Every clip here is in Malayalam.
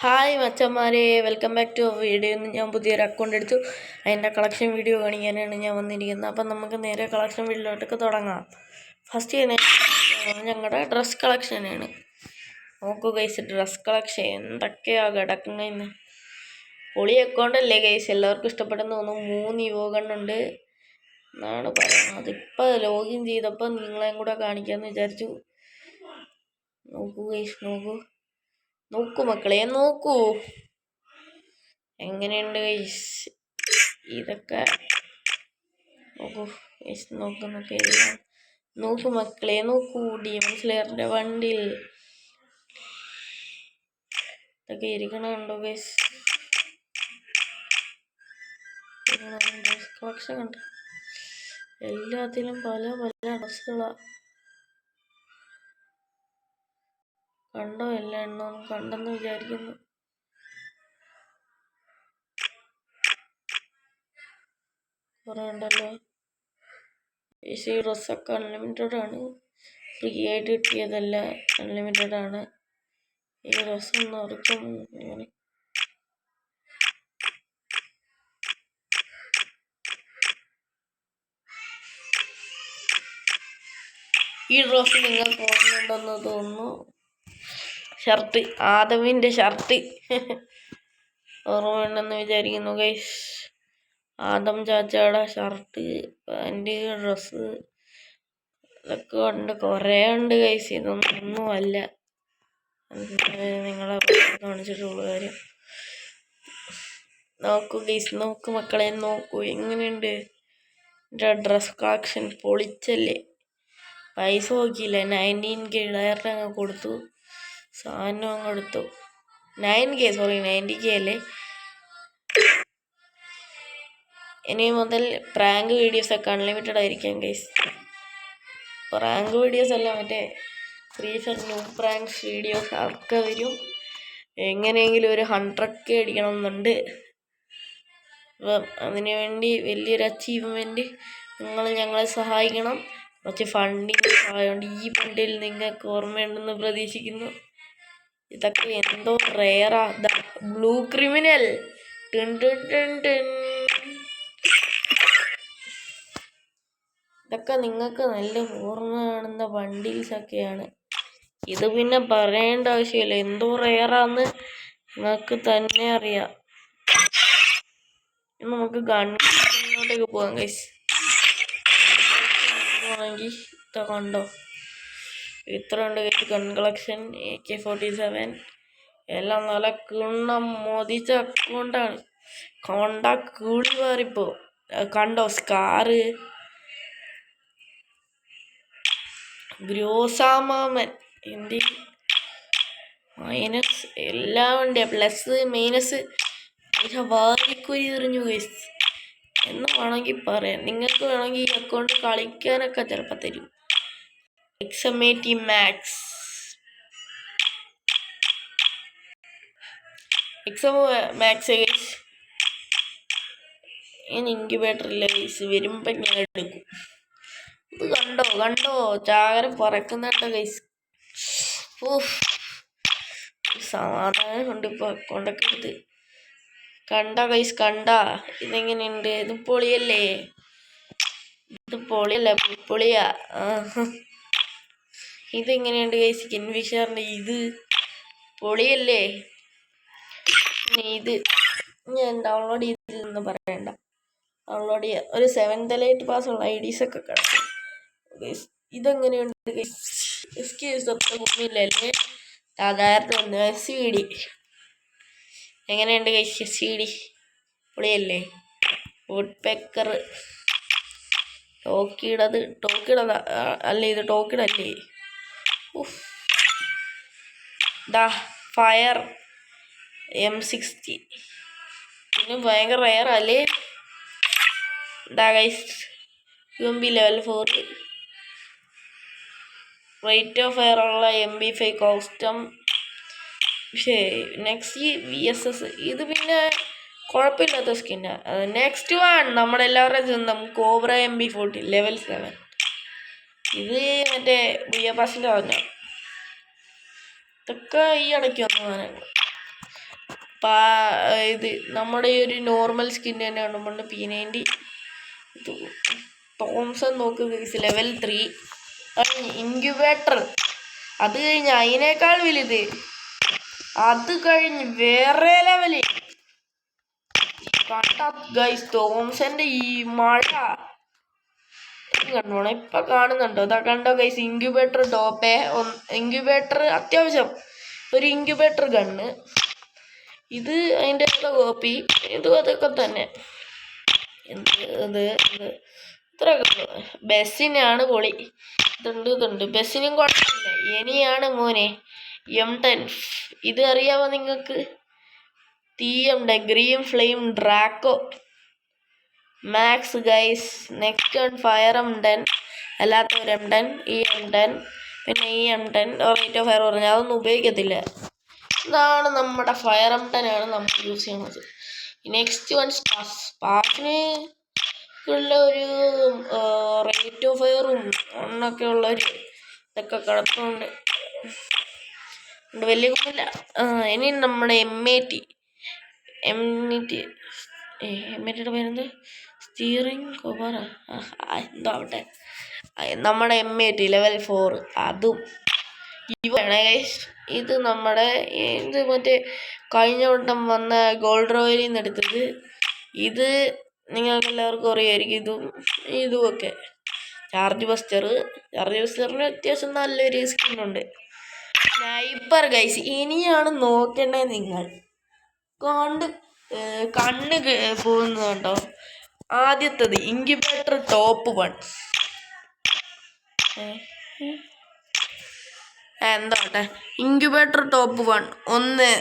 ഹായ് മച്ചന്മാരെ, വെൽക്കം ബാക്ക് ടു വീഡിയോ. ഞാൻ പുതിയൊരു അക്കൗണ്ട് എടുത്തു. അതിൻ്റെ കളക്ഷൻ വീഡിയോ കാണിക്കാനാണ് ഞാൻ വന്നിരിക്കുന്നത്. അപ്പം നമുക്ക് നേരെ കളക്ഷൻ വീഡിയോയിലോട്ടൊക്കെ തുടങ്ങാം. ഫസ്റ്റ് ഞങ്ങളുടെ ഡ്രസ് കളക്ഷനാണ്. നോക്കൂ ഗൈസ്, ഡ്രസ് കളക്ഷൻ എന്തൊക്കെയാണ് കിടക്കുന്നതെന്ന്. പൊളി അക്കൗണ്ടല്ലേ ഗൈസ്, എല്ലാവർക്കും ഇഷ്ടപ്പെടുന്ന തോന്നുന്നു. 3 യുവകണ്ണുണ്ട് എന്നാണ് പറയുന്നത്. അതിപ്പോൾ ലോഗിൻ ചെയ്തപ്പോൾ നിങ്ങളെയും കൂടെ കാണിക്കാമെന്ന് വിചാരിച്ചു. നോക്കൂ ഗൈസ്, നോക്കൂ മക്കളെ, നോക്കൂ എങ്ങനെയുണ്ട് ഗൈസ്. ഇതൊക്കെ നോക്കൂ ഗൈസ്, നോക്കൂ മക്കളെ, നോക്കൂ. ഡീമൺ സ്ലെയറിന്റെ വണ്ടിയിൽ ഇതൊക്കെ ഇരിക്കണുണ്ടോ ഗൈസ്? കളക്ഷൻ കണ്ട എല്ലാത്തിലും പല ഡ്രസ്സുകളാണ്. കണ്ടോ? എല്ലാ എണ്ണവും കണ്ടെന്ന് വിചാരിക്കുന്നു. കുറേ ഉണ്ടല്ലോ. ഈ ഡ്രസ്സൊക്കെ അൺലിമിറ്റഡ് ആണ്, ഫ്രീ ആയിട്ട് കിട്ടിയതല്ല, അൺലിമിറ്റഡ് ആണ്. ഈ ഡ്രസ്സൊന്നും ആർക്കും ഇങ്ങനെ ഈ ഡ്രസ്സ് നിങ്ങൾക്ക് ഓർമ്മയുണ്ടെന്ന് തോന്നുന്നു. ഷർട്ട്, ആദമിൻ്റെ ഷർട്ട് ഓർമ്മയുണ്ടെന്ന് വിചാരിക്കുന്നു ഗൈസ്. ആദം ചാച്ചയുടെ ഷർട്ട്, പാൻറ്, ഡ്രസ്സ് ഇതൊക്കെ ഉണ്ട്, കുറേ ഉണ്ട് ഗൈസ്. ഇതൊന്നും അല്ല, നിങ്ങളെ കാണിച്ചിട്ടുള്ള കാര്യം. നോക്കൂ ഗൈസ്, നോക്കൂ മക്കളെ, നോക്കൂ എങ്ങനെയുണ്ട് ഡ്രസ് കളക്ഷൻ. പൊളിച്ചല്ലേ. പൈസ നോക്കിയില്ല, 19K അങ്ങ് കൊടുത്തു. സാധനം അങ്ങ് എടുത്തു. 90K അല്ലേ. ഇനി മുതൽ പ്രാങ്ക് വീഡിയോസൊക്കെ അൺലിമിറ്റഡ് ആയിരിക്കാം ഗൈസ്. പ്രാങ്ക് വീഡിയോസ് അല്ല, മറ്റേ free fire new pranks videos ഒക്കെ വരും. എങ്ങനെയെങ്കിലും ഒരു 100K അടിക്കണമെന്നുണ്ട്. അപ്പം അതിനുവേണ്ടി വലിയൊരു അച്ചീവ്മെൻറ്റ് നിങ്ങൾ ഞങ്ങളെ സഹായിക്കണം. കുറച്ച് ഫണ്ടിങ് സഹായമുണ്ട്. ഈ ഫണ്ടിൽ നിങ്ങൾക്ക് ഓർമ്മയുണ്ടെന്ന് പ്രതീക്ഷിക്കുന്നു. ഇതൊക്കെ എന്തോ റെയറാ. ബ്ലൂ ക്രിമിനൽ, ഇതൊക്കെ നിങ്ങൾക്ക് നല്ല ഓർമ്മ കാണുന്ന ബണ്ടിൽസൊക്കെയാണ്. ഇത് പിന്നെ പറയേണ്ട ആവശ്യമില്ല, എന്തോ റെയറാന്ന് നിങ്ങൾക്ക് തന്നെ അറിയാം. നമുക്ക് ഗണ്ണോട്ടേക്ക് പോകാം ഗൈസ്. ആണെങ്കിൽ കണ്ടോ, ഇത്ര ഉണ്ട് ഗൈസ് ഗൺ കളക്ഷൻ. AK-47 എല്ലാം നല്ല കിണ്ണം മോദിച്ച അക്കൗണ്ടാണ്. കൊണ്ട കൂടി മാറിപ്പോ. കണ്ടോ, സ്കാറ്, ഗ്രോസാമാമൻ, എന്തി മൈനസ് എല്ലാം ഉണ്ട്, പ്ലസ് മൈനസ് വാരിക്കുരി എറിഞ്ഞു ഗൈസ് എന്ന് വേണമെങ്കിൽ പറയാം. നിങ്ങൾക്ക് വേണമെങ്കിൽ ഈ അക്കൗണ്ട് കളിക്കാനൊക്കെ ചിലപ്പോൾ തരും. XM80 Max, XM Max guys. ഇനി ഇൻക്യുബേറ്റർ ഇല്ല ഗൈസ്, വരുമ്പോൾ ഞാൻ എടുക്കും. ഇത് കണ്ടോ ചാകര പറക്കുന്നുണ്ടോ ഗൈസ്. സമാധാനം ഉണ്ട് ഇപ്പോൾ അക്കൗണ്ടൊക്കെ എടുത്ത്. കണ്ട ഗൈസ്, ഇതെങ്ങനെയുണ്ട്? ഇത് പൊളിയല്ലേ, പൊളിയാ. ഇതെങ്ങനെയുണ്ട് ഗൈസ്, കിൻഫിഷറിന്റെ ഇത് പൊളിയല്ലേ. ഇത് ഞാൻ ഡൗൺലോഡ് ചെയ്തില്ലെന്ന് പറയണ്ട, ഡൗൺലോഡ് ചെയ്യാം. ഒരു 7th Elite പാസ് ഉള്ള IDs ഒക്കെ കിടക്കും ഗൈസ്. ഇതെങ്ങനെയുണ്ട് ഗൈസ്? SKSമില്ലല്ലേ, സാധാരണ SVD. എങ്ങനെയുണ്ട് ഗൈസ് SVD? പൊളിയല്ലേ. വുഡ് പെക്കർ, ടോക്കിടതാ അല്ലേ, ഇത് ടോക്കിടല്ലേ. ഫയർ M60 പിന്നെ ഭയങ്കര റെയർ അല്ലേ. Guys UMP level 4 rate of fire ഉള്ള MP5 കോസ്റ്റം. പക്ഷേ നെക്സ്റ്റ് VSS ഇത് പിന്നെ കുഴപ്പമില്ലാത്ത സ്കിന്നാ. നെക്സ്റ്റ് വൺ നമ്മുടെ എല്ലാവരുടെയും സ്വന്തം കോബ്ര MP40 level 7. ഇത് മറ്റേ ബുയ്യ പാസിൻ്റെ പറഞ്ഞ ഇതൊക്കെ ഈ ഇടയ്ക്ക് വന്നതാണ്. ഇത് നമ്മുടെ ഈ ഒരു നോർമൽ സ്കിൻ തന്നെയാണ് നമ്മുടെ P90. തോംസൺ നോക്ക് ലെവൽ 3 ഇൻക്യുബേറ്റർ. അത് കഴിഞ്ഞ് അതിനേക്കാൾ വലുത്. അത് കഴിഞ്ഞ് വേറെ ലെവല്. കണ്ട ഗൈസ് തോംസന്റെ ഈ മഴ കണ്ടോണം. ഇപ്പൊ കാണുന്നുണ്ടോ? അതാ കണ്ടോ ഗൈസ്, ഇൻക്യുബേറ്റർ ടോപ്പേ. ഇൻക്യുബേറ്റർ അത്യാവശ്യം ഒരു ഇൻക്യുബേറ്റർ ഗണ്ണ്. ഇത് അതിൻ്റെ കോപ്പി. ഇതും അതൊക്കെ തന്നെ. ഇത്രയൊക്കെ ബസ്സിനാണ് പൊളി. ഇതുണ്ട് ബസ്സിനും കുഴപ്പമില്ല. ഇനിയാണ് മോനെ M10. ഇത് അറിയാമോ നിങ്ങൾക്ക്? TM green flame Draco max guys. Next on fire M10, അല്ലാത്തൊരു M10, ഈ M10, പിന്നെ ഈ M10 റേറ്റ് ഓഫ് ഫയർ പറഞ്ഞാൽ അതൊന്നും ഉപയോഗിക്കത്തില്ല. ഇതാണ് നമ്മുടെ ഫയർ M10 ആണ് നമ്മൾ യൂസ് ചെയ്യുന്നത്. നെക്സ്റ്റ് വൺ സ്പാർക്കിന് ഉള്ള ഒരു റേറ്റ് ഓഫ് ഫയറും ഒന്നൊക്കെ ഉള്ളൊരു ഇതൊക്കെ കിടപ്പുണ്ട്. വലിയ കുഴപ്പമില്ല. ഇനി നമ്മുടെ M80 M80യുടെ പേരെന്ത്? സ്റ്റിയറിംഗ് കവർ എന്തോ ആവട്ടെ. നമ്മുടെ M80 ലെവൽ 4 അതും ഇവയാണ് ഗൈസ്. ഇത് നമ്മുടെ ഇത് മറ്റേ കഴിഞ്ഞ വട്ടം വന്ന ഗോൾഡ് റോയലിൽ നിന്ന് എടുത്തത്. ഇത് നിങ്ങൾക്ക് എല്ലാവർക്കും അറിയായിരിക്കും. ഇതുമൊക്കെ ചാർജ് ബസ്റ്ററിന് അത്യാവശ്യം നല്ലൊരു സ്കിന്നുണ്ട്. Sniper guys. ഇനിയാണ് നോക്കേണ്ടത് നിങ്ങൾ. കണ്ണ് പോകുന്നുണ്ടോ? ആദ്യത്തത് ഇൻക്യുബേറ്റർ ടോപ്പ് 1. എന്താട്ടെ ഇൻക്യുബേറ്റർ ടോപ്പ് 1. ഒന്ന്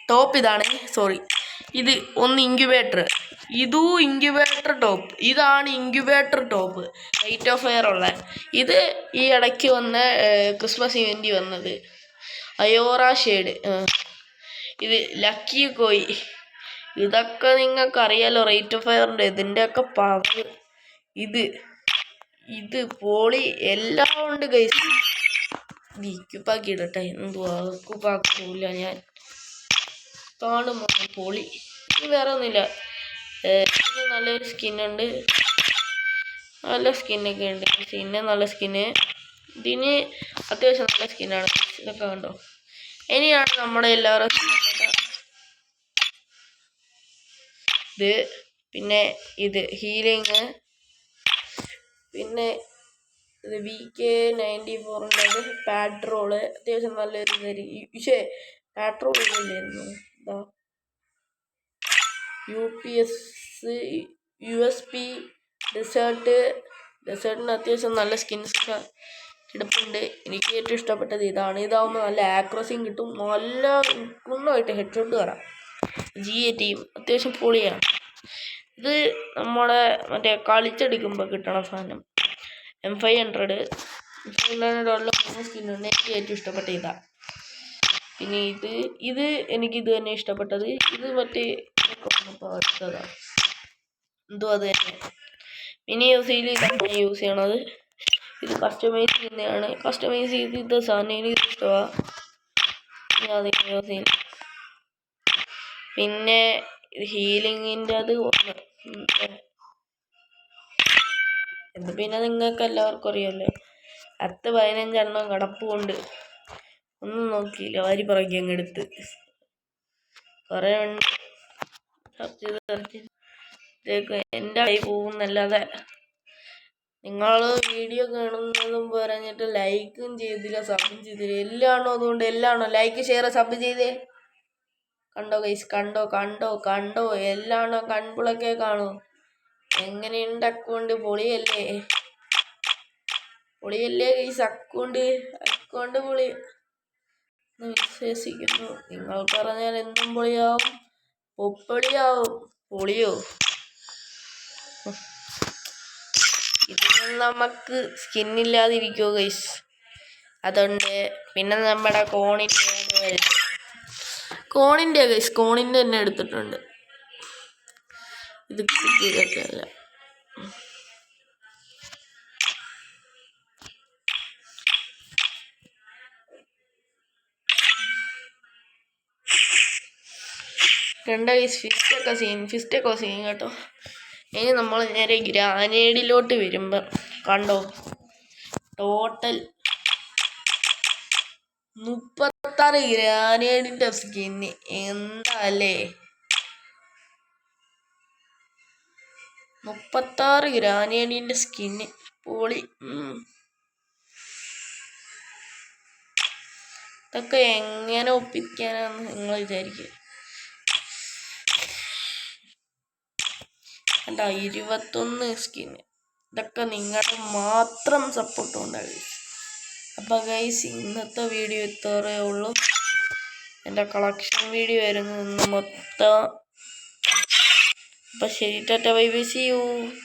ടോപ്പ് ഇതാണ്. സോറി, ഇത് ഒന്ന് ഇൻക്യുബേറ്റർ. ഇതും ഇൻക്യുബേറ്റർ ടോപ്പ്. ഇതാണ് incubator top rate of fire ഉള്ള. ഇത് ഈ ഇടയ്ക്ക് വന്ന ക്രിസ്മസ് ഇവൻ്റ് വന്നത് അയോറ ഷെയ്ഡ്. ഇത് ലക്കി കോയി. ഇതൊക്കെ നിങ്ങൾക്ക് അറിയാലോ റേറ്റ് ഓഫ് ഫയറിൻ്റെ. ഇതിൻ്റെയൊക്കെ പവർ. ഇത് പോളി എല്ലാം ഉണ്ട് ഗൈസ്. വിക്കുപ്പാക്കി ഇടട്ടെ. എന്തുവാ കുപ്പാക്കൂല ഞാൻ കാണുമോ പോളി. ഇത് വേറെ ഒന്നുമില്ല. നല്ലൊരു സ്കിന്നുണ്ട്. നല്ല സ്കിന്നൊക്കെ ഉണ്ട്. നല്ല സ്കിന്ന്. ഇതിന് അത്യാവശ്യം നല്ല സ്കിന്നാണ്. ഇതൊക്കെ കണ്ടോ. ഇനിയാണ് നമ്മുടെ എല്ലാവരും ഇത്. പിന്നെ ഇത് ഹീലിങ്. പിന്നെ ഇത് VK94 പാട്രോള്. അത്യാവശ്യം നല്ലൊരു പാട്രോൾ ഇല്ലായിരുന്നു. എന്താ USP ഡെസേർട്ടിന് അത്യാവശ്യം നല്ല സ്കിൻസൊക്കെ കിടപ്പുണ്ട്. എനിക്ക് ഏറ്റവും ഇഷ്ടപ്പെട്ടത് ഇതാണ്. ഇതാവുമ്പോൾ നല്ല ആക്രസിയും കിട്ടും. നല്ല നന്നായിട്ട് ഹെഡ്ഷോട്ട് കയറാം. GA ടീം അത്യാവശ്യം പൊളിയാണ്. ഇത് നമ്മുടെ മറ്റേ കളിച്ചെടുക്കുമ്പോൾ കിട്ടണ സാധനം. M500 ഉള്ള സ്കിന്നുണ്ട്. എനിക്ക് ഏറ്റവും ഇഷ്ടപ്പെട്ട ഇതാണ്. പിന്നെ ഇത് എനിക്കിത് തന്നെ ഇഷ്ടപ്പെട്ടത്. ഇത് മറ്റേ അടുത്തതാണ്. എന്തോ അത് തന്നെ മിനി യൂസിൽ യൂസ് ചെയ്യണത്. ഇത് കസ്റ്റമൈസ് ചെയ്യുന്നതാണ്. കസ്റ്റമൈസ് ചെയ്ത സാധനം എനിക്ക് ഇഷ്ടമാണ്. അത് യൂസ് ചെയ്യും. പിന്നെ ഹീലിങ്ങിൻ്റെ അത് പിന്നെ നിങ്ങൾക്ക് എല്ലാവർക്കും അറിയാമല്ലോ. 10-15 കിടപ്പുണ്ട്. ഒന്നും നോക്കിയില്ല, വാരി പറക്കി അങ്ങ് എടുത്ത്. കുറേ സെർച്ച് എൻ്റെ കൈ പോകുന്നല്ലാതെ നിങ്ങൾ വീഡിയോ കാണുന്നതും പറഞ്ഞിട്ട് ലൈക്കും ചെയ്തില്ല, സബും ചെയ്തില്ല. എല്ലാണോ? അതുകൊണ്ട് എല്ലാണോ ലൈക്ക് ഷെയർ സബ് ചെയ്തേ? കണ്ടോ ഗൈസ്, കണ്ടോ എല്ലാണോ? കൺപുളൊക്കെ കാണൂ. എങ്ങനെയുണ്ട് അക്കൗണ്ട്? പൊളിയല്ലേ ഗൈസ്? അക്കൗണ്ട് പൊളി വിശ്വസിക്കുന്നു. നിങ്ങൾ പറഞ്ഞാൽ എന്തും പൊളിയാവും. പൊളിയോ? ഇതിന് നമുക്ക് സ്കിന്നില്ലാതിരിക്കുമോ ഗൈസ്? അതുകൊണ്ട് പിന്നെ നമ്മുടെ കോണിൻ്റെ ഗൈസ്, കോണിൻ്റെ തന്നെ എടുത്തിട്ടുണ്ട്. ഇത് ഇതൊക്കെ അല്ല. കണ്ട ഗൈസ് ഫിസ്റ്റൊക്കെ സീൻ കേട്ടോ. ഇനി നമ്മൾ നേരെ ഗ്രാനേഡിലോട്ട് വരുമ്പം കണ്ടോ ടോട്ടൽ 36 ഗ്രാനേഡിൻ്റെ സ്കിന്ന്. എന്താ അല്ലേ 36 ഗ്രാനേഡിൻ്റെ സ്കിന്ന് പൊളി. ഇതൊക്കെ എങ്ങനെ ഒപ്പിക്കാനാന്ന് നിങ്ങൾ വിചാരിക്കുക. കണ്ടോ 21 സ്കിന്ന്. ഇതൊക്കെ നിങ്ങളുടെ മാത്രം സപ്പോർട്ട് ഉണ്ടാകും. അപ്പോൾ ഗൈസ് ഇന്നത്തെ വീഡിയോ ഇത്രയേ ഉള്ളൂ. എൻ്റെ കളക്ഷൻ വീഡിയോ ആയിരുന്നു ഇന്ന് മൊത്തം. അപ്പോൾ ശരി, tata bye bye, see U.